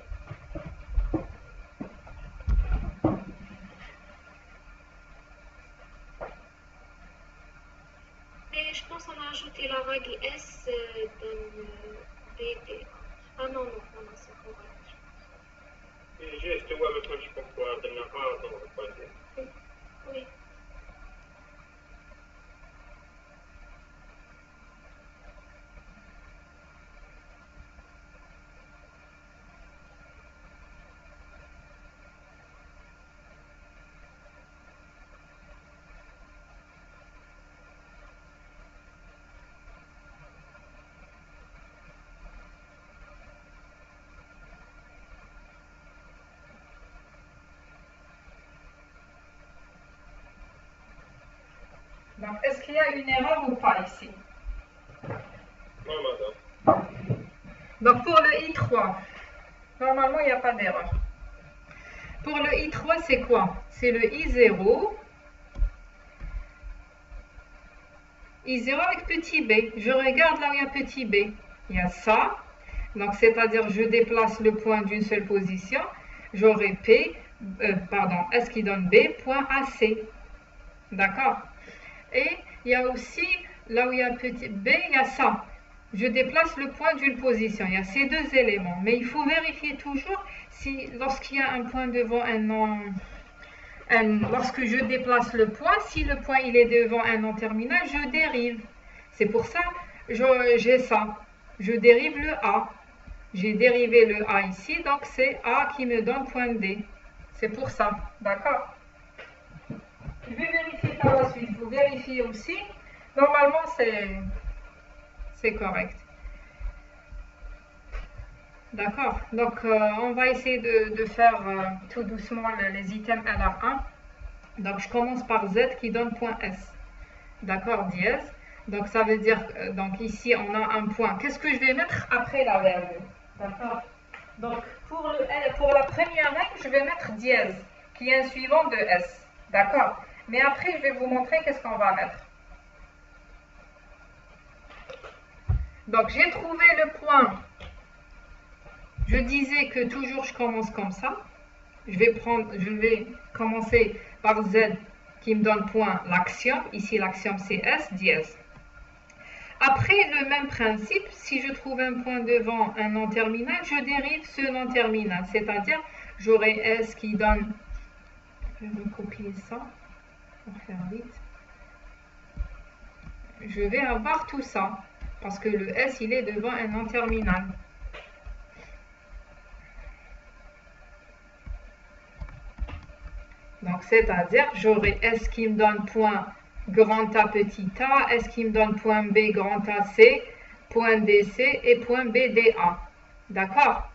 Et je pense qu'on a ajouté la règle S dans le BD. Ah non, c'est correct. Et juste, ouais, maintenant je comprends, de la part dans le passé. Oui. Donc, est-ce qu'il y a une erreur ou pas ici? Non, madame. Donc, pour le I3, normalement, il n'y a pas d'erreur. Pour le I3, c'est quoi? C'est le I0. I0 avec petit b. Je regarde là où il y a petit b. Il y a ça. Donc, c'est-à-dire, je déplace le point d'une seule position. J'aurai S qui donne B, point AC. D'accord? Et il y a aussi, là où il y a petit b, il y a ça. Je déplace le point d'une position. Il y a ces deux éléments. Mais il faut vérifier toujours si, lorsqu'il y a un point devant un nom, lorsque je déplace le point, si le point il est devant un nom terminal, je dérive. C'est pour ça j'ai ça. Je dérive le A. J'ai dérivé le A ici, donc c'est A qui me donne point D. C'est pour ça. D'accord? Je vais vérifier par la suite. Vous vérifiez aussi. Normalement, c'est correct. D'accord. Donc, on va essayer de faire tout doucement les items LR1. Donc, je commence par Z qui donne point S. D'accord, dièse. Donc, ça veut dire, donc ici, on a un point. Qu'est-ce que je vais mettre après la virgule? D'accord. Donc, pour la première règle, je vais mettre dièse, qui est un suivant de S. D'accord. Mais après, je vais vous montrer qu'est-ce qu'on va mettre. Donc, j'ai trouvé le point. Je disais que toujours je commence comme ça. Je vais commencer par Z qui me donne point l'axiome. Ici, l'axiome c'est S dièse. Après, le même principe, si je trouve un point devant un nom terminal, je dérive ce nom terminal. C'est-à-dire, j'aurai S qui donne... Je vais copier ça pour faire vite. Je vais avoir tout ça. Parce que le S, il est devant un nom terminal. Donc, c'est-à-dire, j'aurai S qui me donne point grand A petit a, S qui me donne point B grand AC, point DC et point BDA. D'accord?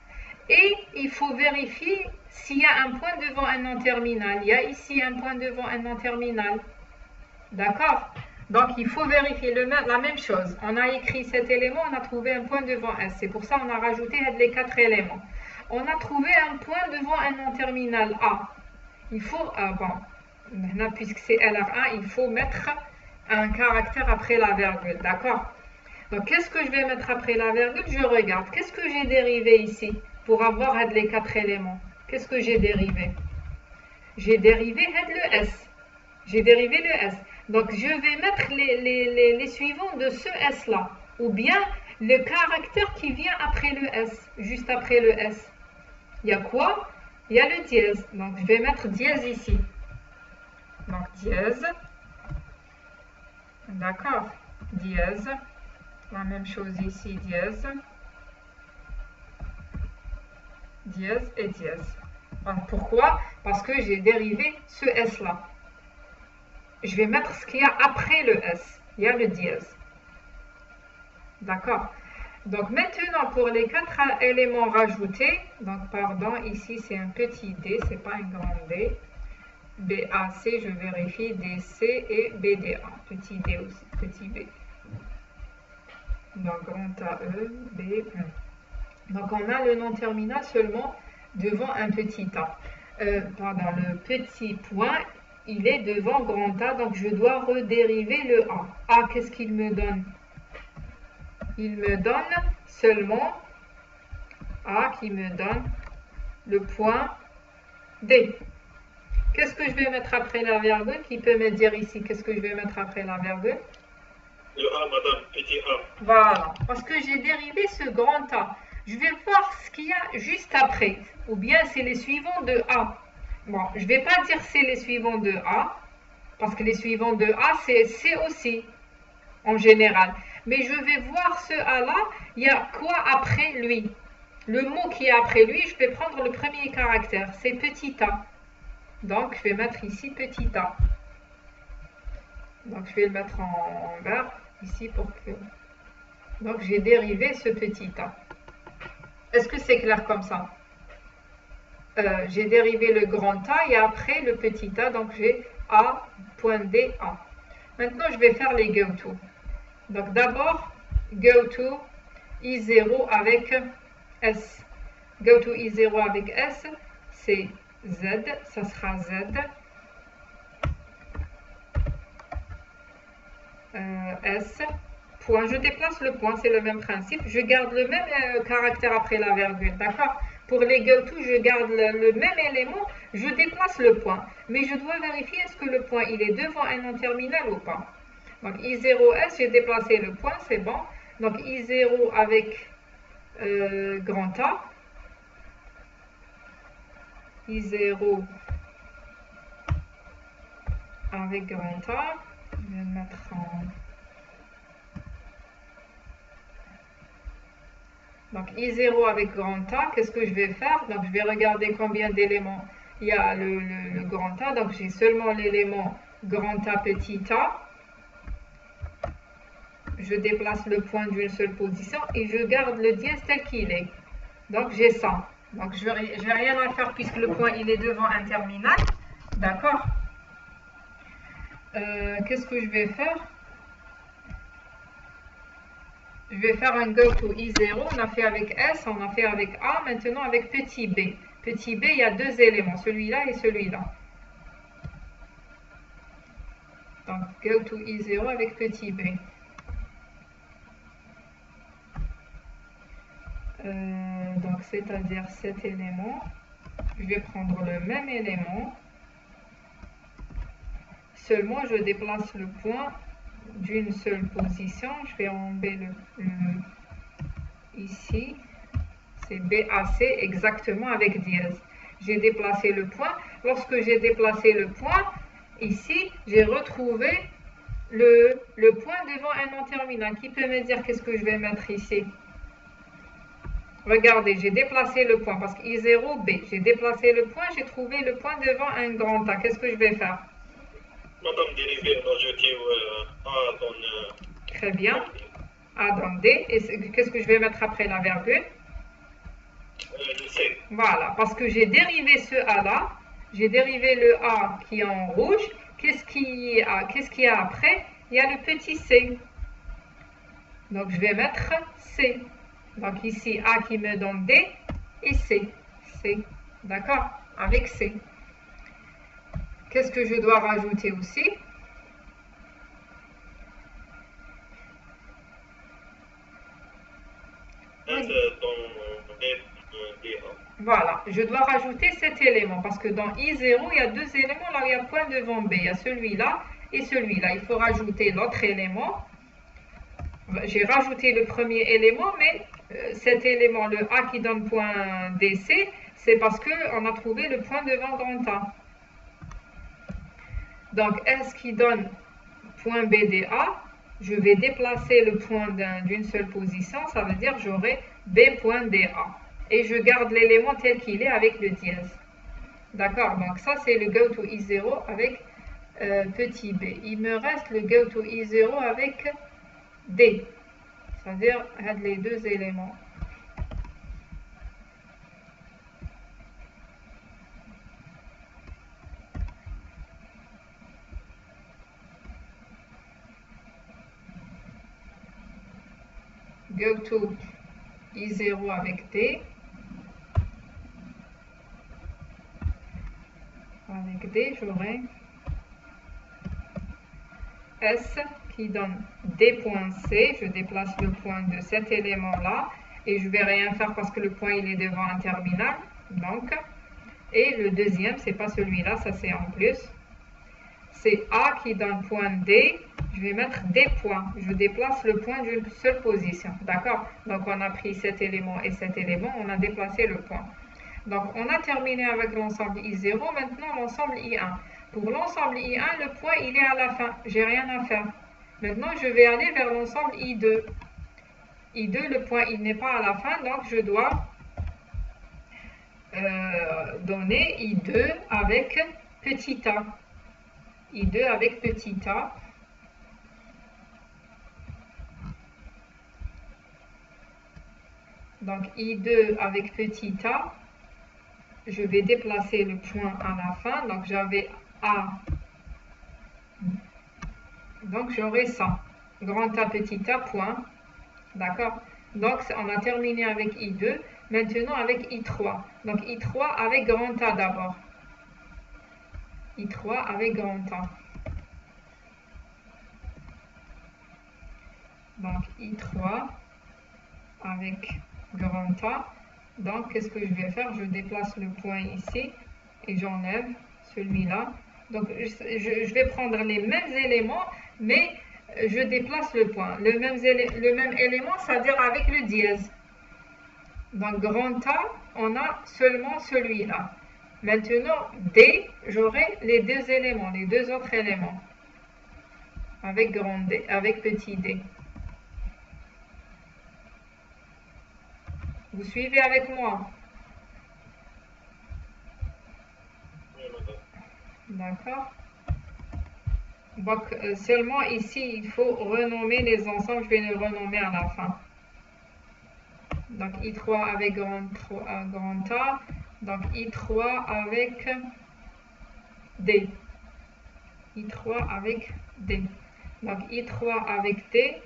Et il faut vérifier s'il y a un point devant un nom terminal. Il y a ici un point devant un nom terminal. D'accord? Donc, il faut vérifier la même chose. On a écrit cet élément, on a trouvé un point devant S. C'est pour ça qu'on a rajouté les 4 éléments. On a trouvé un point devant un nom terminal A. Il faut, maintenant, puisque c'est LR1, il faut mettre un caractère après la virgule. D'accord? Donc, qu'est-ce que je vais mettre après la virgule? Je regarde. Qu'est-ce que j'ai dérivé ici pour avoir les 4 éléments? Qu'est-ce que j'ai dérivé? J'ai dérivé le S. J'ai dérivé le S. Donc, je vais mettre les suivants de ce S-là. Ou bien le caractère qui vient après le S. Juste après le S. Il y a quoi? Il y a le dièse. Donc, je vais mettre dièse ici. Donc, dièse. D'accord. Dièse. La même chose ici, dièse. Dièse et dièse. Donc, pourquoi? Parce que j'ai dérivé ce S-là. Je vais mettre ce qu'il y a après le S. Il y a le dièse. D'accord? Donc maintenant, pour les 4 éléments rajoutés, donc pardon, ici c'est un petit d, c'est pas un grand D. BAC, je vérifie, DC et BDA. Petit d aussi, petit b. Donc grand AE, B. Donc on a le nom terminal seulement devant un petit A. Pardon, le petit point, il est devant grand A, donc je dois redériver le A. A, qu'est-ce qu'il me donne? Il me donne seulement A qui me donne le point D. Qu'est-ce que je vais mettre après la virgule? Qui peut me dire ici qu'est-ce que je vais mettre après la virgule? Le A, madame, petit A. Voilà, parce que j'ai dérivé ce grand A. Je vais voir ce qu'il y a juste après. Ou bien c'est les suivants de A. Bon, je ne vais pas dire c'est les suivants de A, parce que les suivants de A, c'est C aussi, en général. Mais je vais voir ce A-là, il y a quoi après lui? Le mot qui est après lui, je vais prendre le premier caractère, c'est petit a. Donc, je vais mettre ici petit a. Donc, je vais le mettre en vert, ici, pour que... Donc, j'ai dérivé ce petit a. Est-ce que c'est clair comme ça? J'ai dérivé le grand A et après le petit a, donc j'ai A.DA. Maintenant, je vais faire les go-to. Donc d'abord, go to I0 avec S. Go to I0 avec S, c'est Z, ça sera Z. S, point. Je déplace le point, c'est le même principe. Je garde le même caractère après la virgule, d'accord? Pour les go-to, je garde le même élément, je déplace le point. Mais je dois vérifier est-ce que le point il est devant un nom terminal ou pas. Donc I0S, j'ai déplacé le point, c'est bon. Donc I0 avec grand A. I0 avec grand A. Je vais le mettre en... Donc I0 avec grand A, qu'est-ce que je vais faire? Donc je vais regarder combien d'éléments il y a le grand A. Donc j'ai seulement l'élément grand A petit a. Je déplace le point d'une seule position et je garde le dièse tel qu'il est. Donc j'ai ça. Donc je n'ai rien à faire puisque le point il est devant un terminal. D'accord? Qu'est-ce que je vais faire? Je vais faire un go to I0. On a fait avec S, on a fait avec A. Maintenant avec petit b. Petit b, il y a 2 éléments, celui-là et celui-là. Donc go to I0 avec petit b. Donc c'est-à-dire cet élément, je vais prendre le même élément, seulement je déplace le point d'une seule position, je vais enlever ici, c'est BAC exactement avec dièse. J'ai déplacé le point, lorsque j'ai déplacé le point, ici j'ai retrouvé le point devant un nom terminal. Qui peut me dire qu'est-ce que je vais mettre ici? Regardez, j'ai déplacé le point parce que I0B, j'ai déplacé le point, j'ai trouvé le point devant un grand A. Qu'est-ce que je vais faire? Madame, dériver l'objectif A dans... Très bien. A dans D. Et qu'est-ce que je vais mettre après la virgule? Le C. Voilà, parce que j'ai dérivé ce A-là, j'ai dérivé le A qui est en rouge, qu'est-ce qu'il y a après? Il y a le petit c. Donc, je vais mettre c. Donc, ici, A qui me donne D et C. C. D'accord? Avec C. Qu'est-ce que je dois rajouter aussi? Voilà, je dois rajouter cet élément parce que dans I0, il y a deux éléments, là il y a point devant B, il y a celui-là et celui-là. Il faut rajouter l'autre élément. J'ai rajouté le premier élément, mais cet élément, le A qui donne point DC, c'est parce qu'on a trouvé le point devant grand A. Donc S qui donne point BDA, je vais déplacer le point d'une seule position, ça veut dire j'aurai B.DA. Et je garde l'élément tel qu'il est avec le dièse. D'accord, donc ça c'est le go to I0 avec petit b. Il me reste le go to I0 avec D, c'est-à-dire les deux éléments. Go to I0 avec D. Avec D, j'aurai S qui donne D.C. Je déplace le point de cet élément-là et je ne vais rien faire parce que le point il est devant un terminal. Donc, et le deuxième, c'est pas celui-là, ça c'est en plus. C'est A qui donne point D. Je vais mettre D points. Je déplace le point d'une seule position. D'accord? Donc, on a pris cet élément et cet élément, on a déplacé le point. Donc, on a terminé avec l'ensemble I0. Maintenant, l'ensemble I1. Pour l'ensemble I1, le point, il est à la fin. J'ai rien à faire. Maintenant, je vais aller vers l'ensemble I2. I2, le point, il n'est pas à la fin. Donc, je dois donner I2 avec petit a. I2 avec petit a. Donc, I2 avec petit a. Je vais déplacer le point à la fin. Donc, j'avais A. Donc, j'aurai ça. Grand A, petit a, point. D'accord? Donc, on a terminé avec I2. Maintenant, avec I3. Donc, I3 avec grand A d'abord. I3 avec grand A. Donc, I3 avec grand A. Donc, qu'est-ce que je vais faire? Je déplace le point ici et j'enlève celui-là. Donc, je vais prendre les mêmes éléments, mais je déplace le point. Le même élément, c'est-à-dire avec le dièse. Donc, grand A, on a seulement celui-là. Maintenant, D, j'aurai les deux éléments, les deux autres éléments. Avec grand D, avec petit d. Vous suivez avec moi? D'accord. Donc, seulement ici, il faut renommer les ensembles. Je vais les renommer à la fin. Donc, I3 avec grand A. Donc, I3 avec D. I3 avec D. Donc, I3 avec D,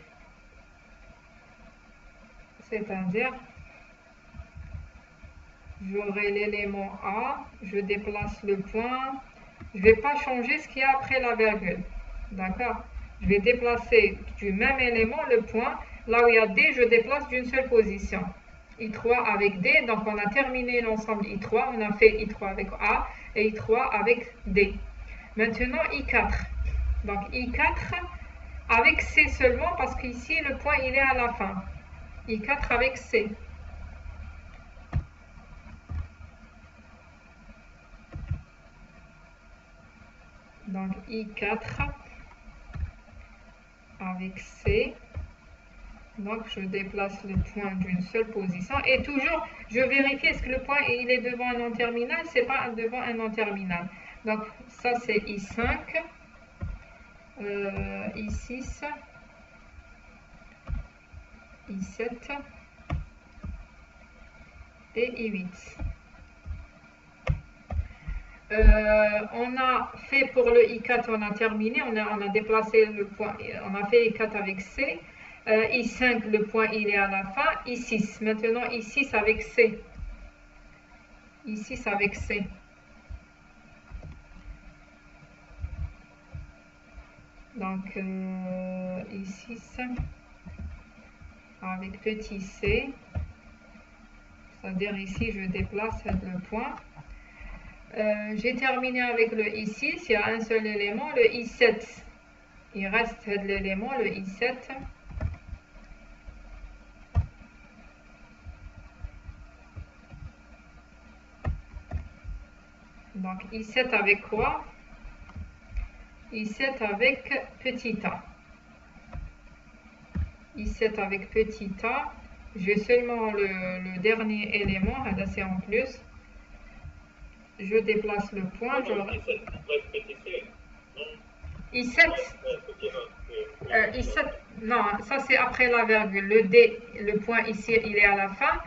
c'est-à-dire, j'aurai l'élément A, je déplace le point. Je ne vais pas changer ce qu'il y a après la virgule. D'accord? Je vais déplacer du même élément le point. Là où il y a D, je déplace d'une seule position. I3 avec D, donc on a terminé l'ensemble I3. On a fait I3 avec A et I3 avec D. Maintenant I4. Donc I4 avec C seulement parce qu'ici le point il est à la fin. I4 avec C. Donc I4 avec C. Donc je déplace le point d'une seule position. Et toujours, je vérifie est-ce que le point il est devant un nom terminal, c'est pas devant un nom terminal. Donc ça c'est I5, I6, I7 et I8. On a fait pour le I4, on a terminé, on a déplacé le point, on a fait I4 avec C. I5, le point il est à la fin. I6, maintenant I6 avec C. I6 avec C. Donc I6 avec petit c, c'est-à-dire ici je déplace le point. J'ai terminé avec le I6, il y a un seul élément, le I7. Il reste l'élément, le I7. Donc I7 avec quoi? I7 avec petit a. I7 avec petit a. J'ai seulement le dernier élément, là c'est en plus. Je déplace le point. I7, I7, non, ça c'est après la virgule. Le D, le point ici, il est à la fin.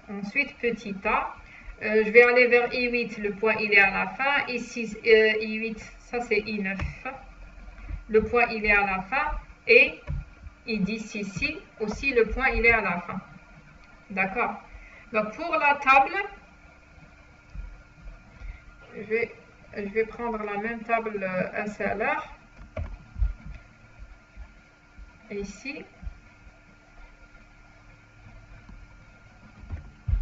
Ensuite, petit a. Je vais aller vers I8, le point il est à la fin. Ici, I8, ça c'est I9. Le point il est à la fin. Et I10 ici, aussi le point il est à la fin. D'accord? Donc pour la table, je vais prendre la même table SLR. Ici.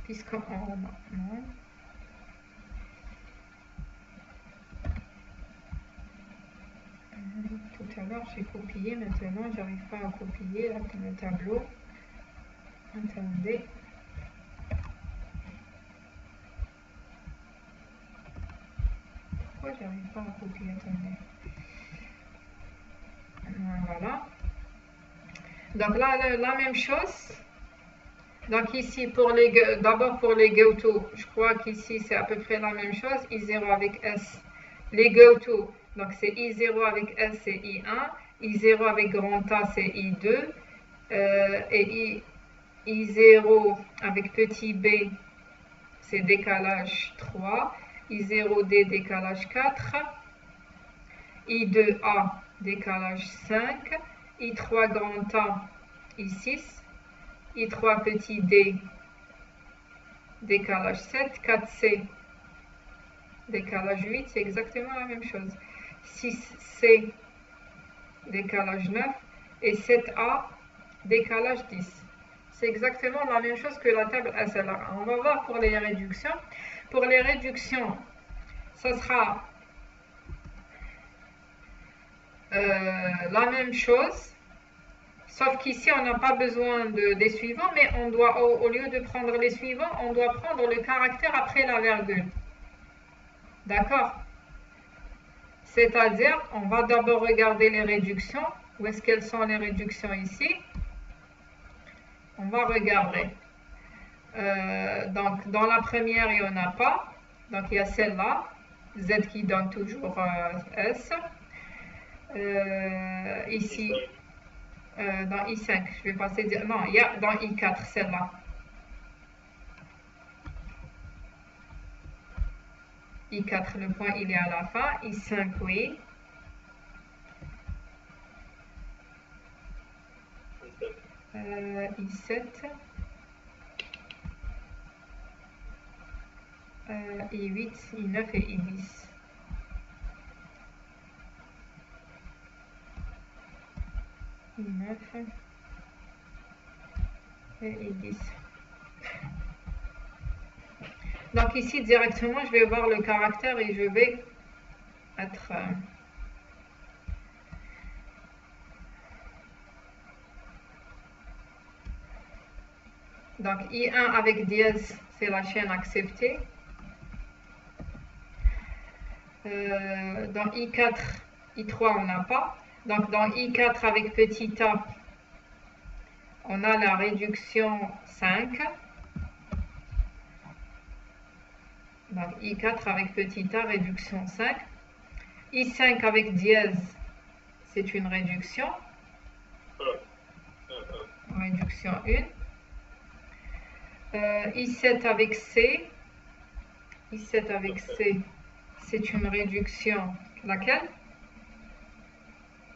Puisqu'on... non. Tout à l'heure j'ai copié, maintenant j'arrive pas à copier le tableau. Attendez. Pourquoi j'arrive pas à copier? Attendez. Voilà. Donc là, la même chose. Donc ici, d'abord pour les GoTo, je crois qu'ici c'est à peu près la même chose. I0 avec S. Les GoTo, donc c'est I0 avec S, c'est I1. I0 avec grand A, c'est I2. Et I0 avec petit b, c'est décalage 3. I0D, décalage 4. I2A, décalage 5. I3 grand A, I6. I3 petit d, décalage 7. 4C, décalage 8, c'est exactement la même chose. 6C, décalage 9. Et 7A, décalage 10. C'est exactement la même chose que la table SLR. On va voir pour les réductions. Pour les réductions, ça sera la même chose. Sauf qu'ici, on n'a pas besoin des suivants, mais on doit, au lieu de prendre les suivants, on doit prendre le caractère après la virgule. D'accord? C'est-à-dire, on va d'abord regarder les réductions. Où est-ce qu'elles sont les réductions ici? On va regarder. Donc, dans la première, il n'y en a pas. Donc, il y a celle-là. Z qui donne toujours S. Ici... dans I5, je vais passer... Non, il y a dans I4, celle-là. I4, le point, il est à la fin. I5, oui. I7. I8, I9 et I10. I9 et I10. Donc ici directement je vais voir le caractère et je vais être donc I1 avec dièse, c'est la chaîne acceptée. Dans I4, I3 on n'a pas. Donc dans I4 avec petit a, on a la réduction 5. Donc I4 avec petit a, réduction 5. I5 avec dièse, c'est une réduction. Réduction 1. I7 avec C. I7 avec C, c'est une réduction. Laquelle?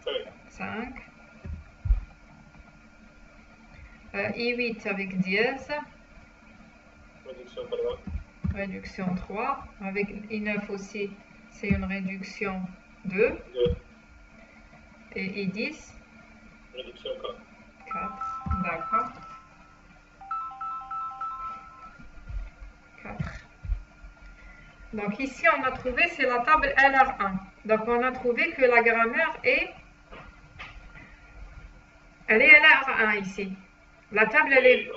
5. 5. I8 avec dièse. Réduction 3. Réduction 3. Avec I9 aussi, c'est une réduction 2. 2. Et I10. Réduction 4. 4. D'accord. 4. Donc ici, on a trouvé, c'est la table LR1. Donc on a trouvé que la grammaire elle est LR1 ici. La table, elle est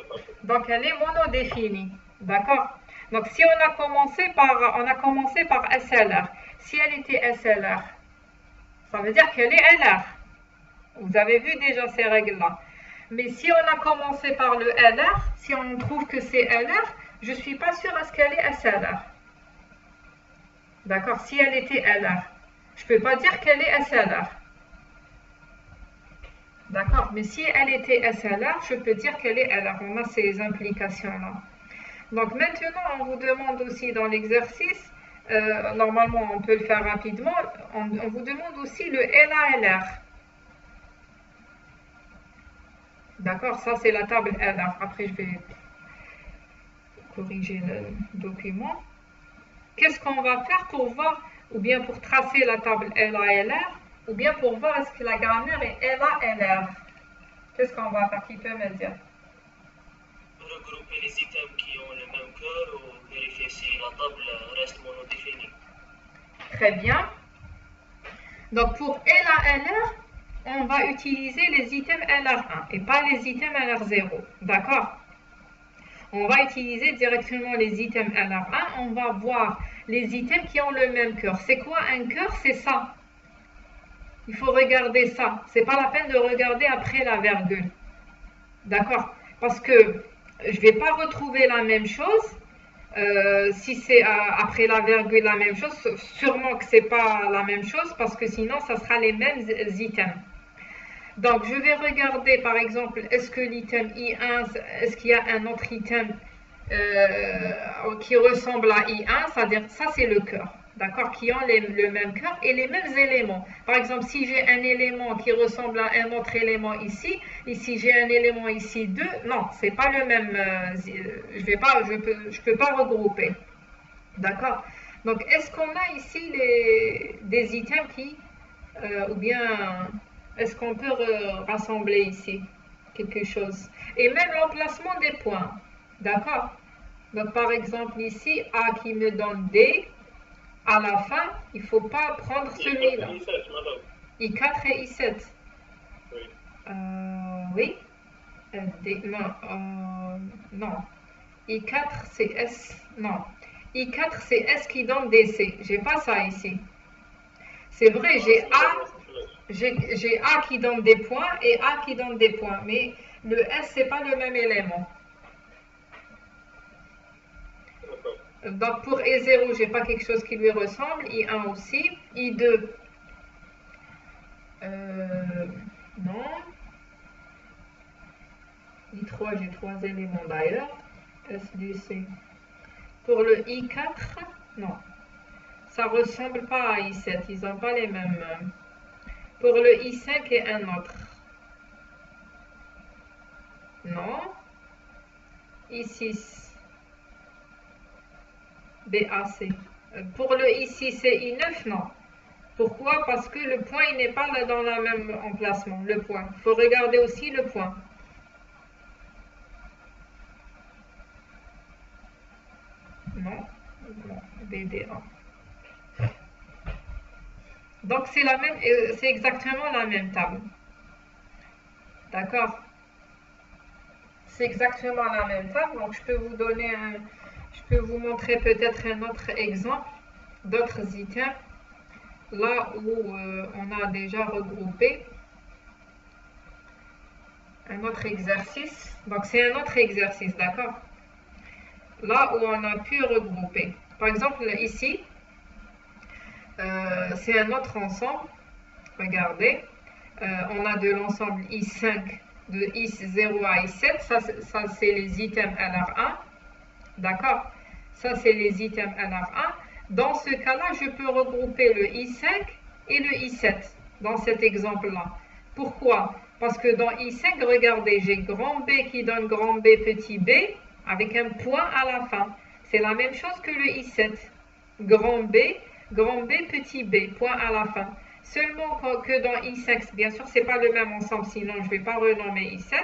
monodéfinie. D'accord? Donc si on a commencé par SLR. Si elle était SLR, ça veut dire qu'elle est LR. Vous avez vu déjà ces règles-là. Mais si on a commencé par le LR, si on trouve que c'est LR, je ne suis pas sûre est-ce qu'elle est SLR. D'accord? Si elle était LR, je ne peux pas dire qu'elle est SLR. D'accord? Mais si elle était SLR, je peux dire qu'elle est LR. On a ces implications-là. Donc maintenant, on vous demande aussi dans l'exercice, normalement on peut le faire rapidement, on vous demande aussi le LALR. D'accord? Ça c'est la table LR. Après je vais corriger le document. Qu'est-ce qu'on va faire pour voir, ou bien pour tracer la table LALR, ou bien pour voir est-ce que la grammaire est LALR? Qu'est-ce qu'on va faire? Qui peut me dire? Regrouper les items qui ont le même cœur ou vérifier si la table reste monodéfinie. Très bien. Donc pour LALR, on va utiliser les items LR1 et pas les items LR0. D'accord? On va utiliser directement les items LR1. On va voir les items qui ont le même cœur. C'est quoi un cœur? C'est ça. Il faut regarder ça. C'est pas la peine de regarder après la virgule. D'accord? Parce que je ne vais pas retrouver la même chose. Si c'est après la virgule la même chose, sûrement que ce n'est pas la même chose parce que sinon, ça sera les mêmes items. Donc, je vais regarder par exemple, est-ce que l'item I1, est-ce qu'il y a un autre item qui ressemble à I1, c'est-à-dire ça c'est le cœur. D'accord, qui ont le même cœur et les mêmes éléments. Par exemple, si j'ai un élément qui ressemble à un autre élément ici j'ai un élément ici 2, non, c'est pas le même, je peux pas regrouper. D'accord? Donc, est-ce qu'on a ici des items qui, ou bien, est-ce qu'on peut rassembler ici quelque chose? Et même l'emplacement des points. D'accord? Donc, par exemple, ici, A qui me donne D. À la fin, il ne faut pas prendre celui-là. I4 et I7. Oui. Oui. Non. I4 c'est S. Non. I4 c'est S qui donne DC. J'ai pas ça ici. C'est vrai, j'ai A qui donne des points et A qui donne des points. Mais le S, c'est pas le même élément. Donc pour E0, j'ai pas quelque chose qui lui ressemble. I1 aussi. I2, non. I3, j'ai 3 éléments d'ailleurs. S, D, C. Pour le I4, non. Ça ressemble pas à I7. Ils n'ont pas les mêmes. Pour le I5 et un autre. Non. I6. BAC. Pour le I6 et I9, non. Pourquoi? Parce que le point, il n'est pas là dans le même emplacement. Le point. Il faut regarder aussi le point. Non. BDA. Donc, c'est exactement la même table. D'accord? C'est exactement la même table. Donc, je peux vous montrer peut-être un autre exemple d'autres items là où on a déjà regroupé un autre exercice. Donc c'est un autre exercice, d'accord? Là où on a pu regrouper. Par exemple ici, c'est un autre ensemble. Regardez, on a de l'ensemble I5 de I0 à I7. Ça c'est les items LR1. D'accord? Ça, c'est les items LR1. Dans ce cas-là, je peux regrouper le I5 et le I7 dans cet exemple-là. Pourquoi? Parce que dans I5, regardez, j'ai grand B qui donne grand B petit b avec un point à la fin. C'est la même chose que le I7. Grand B petit b, point à la fin. Seulement que dans I5, bien sûr, ce n'est pas le même ensemble, sinon je ne vais pas renommer I7.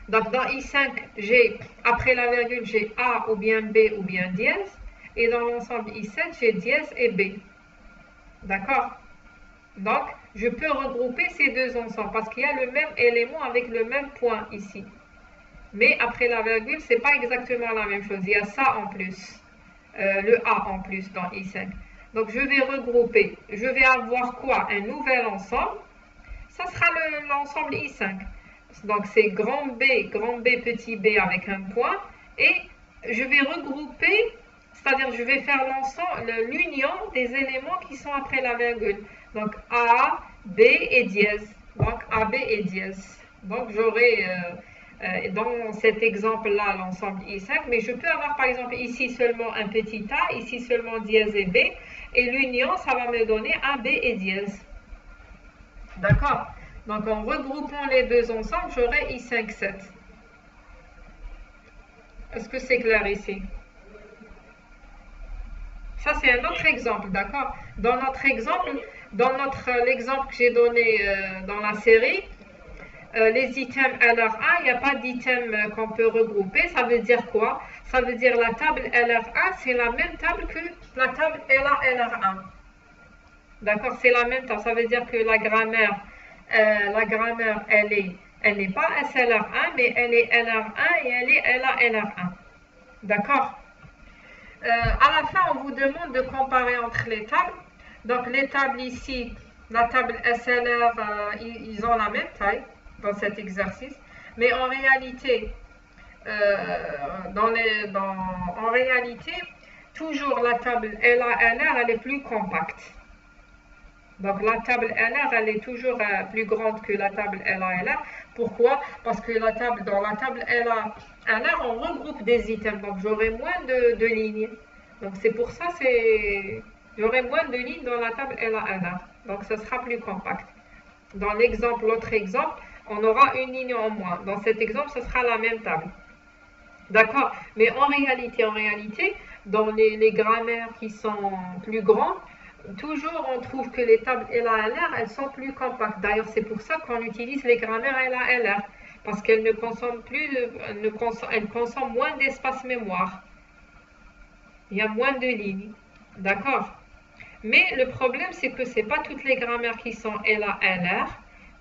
Donc dans I5, après la virgule, j'ai A ou bien B ou bien dièse. Et dans l'ensemble I7, j'ai dièse et B. D'accord? Donc, je peux regrouper ces deux ensembles parce qu'il y a le même élément avec le même point ici. Mais après la virgule, ce n'est pas exactement la même chose. Il y a ça en plus, le A en plus dans I5. Donc, je vais regrouper. Je vais avoir quoi? Un nouvel ensemble. Ça sera l'ensemble I5. Donc, c'est grand B petit b avec un point. Et je vais regrouper, c'est-à-dire je vais faire l'union des éléments qui sont après la virgule. Donc, A, B et dièse. Donc, AB et dièse. Donc, j'aurai dans cet exemple-là l'ensemble I5. Mais je peux avoir, par exemple, ici seulement un petit A, ici seulement dièse et B. Et l'union, ça va me donner AB et dièse. D'accord? Donc, en regroupant les deux ensemble, j'aurai I5, 7. Est-ce que c'est clair ici? Ça, c'est un autre exemple, d'accord? Dans notre exemple, l'exemple que j'ai donné dans la série, les items LR1, il n'y a pas d'item qu'on peut regrouper. Ça veut dire quoi? Ça veut dire la table LR1, c'est la même table que la table LR1. D'accord? C'est la même table. Ça veut dire que la grammaire, elle n'est pas SLR1, mais elle est LR1 et elle est LR1. D'accord? À la fin, on vous demande de comparer entre les tables. Donc, les tables ici, la table SLR, ils ont la même taille dans cet exercice. Mais en réalité, toujours la table LR, elle est plus compacte. Donc, la table LR, elle est toujours plus grande que la table LR. Pourquoi? Parce que dans la table LR, on regroupe des items. Donc, j'aurai moins de lignes. Donc, c'est pour ça, j'aurai moins de lignes dans la table LR. Donc, ce sera plus compact. Dans l'autre exemple, on aura une ligne en moins. Dans cet exemple, ce sera la même table. D'accord? Mais en réalité, dans les grammaires qui sont plus grandes, toujours on trouve que les tables LR, elles sont plus compactes. D'ailleurs, c'est pour ça qu'on utilise les grammaires LR, parce qu'elles ne consomment elles consomment moins d'espace mémoire. Il y a moins de lignes. D'accord? Mais le problème, c'est que ce n'est pas toutes les grammaires qui sont LR.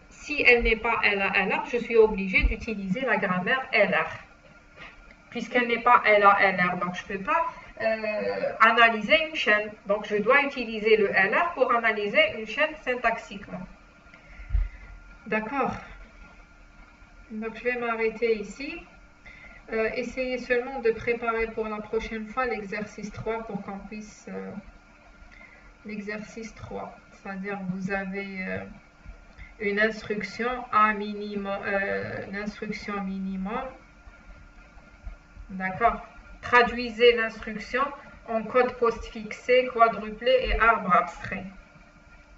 Si elle n'est pas LR, je suis obligée d'utiliser la grammaire LR. Puisqu'elle n'est pas LR, donc je ne peux pas analyser une chaîne. Donc, je dois utiliser le LR pour analyser une chaîne syntaxiquement. D'accord? Donc, je vais m'arrêter ici. Essayez seulement de préparer pour la prochaine fois l'exercice 3 pour qu'on puisse... l'exercice 3, c'est-à-dire vous avez une instruction minimum. D'accord? Traduisez l'instruction en code postfixé, quadruplé et arbre abstrait.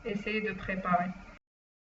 Essayez de préparer.